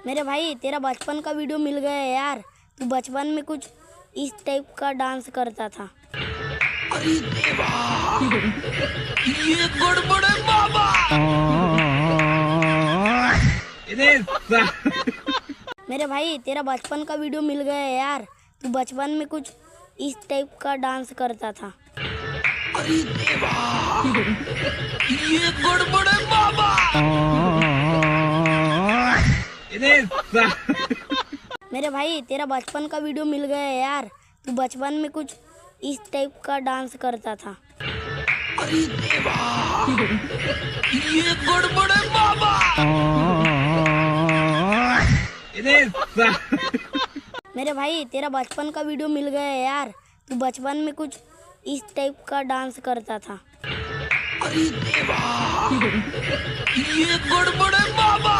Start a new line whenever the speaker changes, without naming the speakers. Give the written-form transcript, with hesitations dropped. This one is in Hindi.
मेरे भाई तेरा बचपन का वीडियो मिल गया है यार। तू बचपन में कुछ इस टाइप का डांस करता था।
अरे देवा, ये गड़बड़ है बाबा।
मेरे भाई तेरा बचपन का वीडियो मिल गया है यार। तू बचपन में कुछ इस टाइप का डांस करता था।
अरे देवा, ये गड़बड़ है बाबा।
मेरे भाई तेरा बचपन का वीडियो मिल गया है यार। तू बचपन में कुछ इस टाइप का डांस करता था।
अरे देवा, ये गड़बड़ है बाबा।
मेरे भाई तेरा बचपन का वीडियो मिल गया है यार। तू बचपन में कुछ इस टाइप का डांस करता था।
अरे देवा, ये गड़बड़ है बाबा।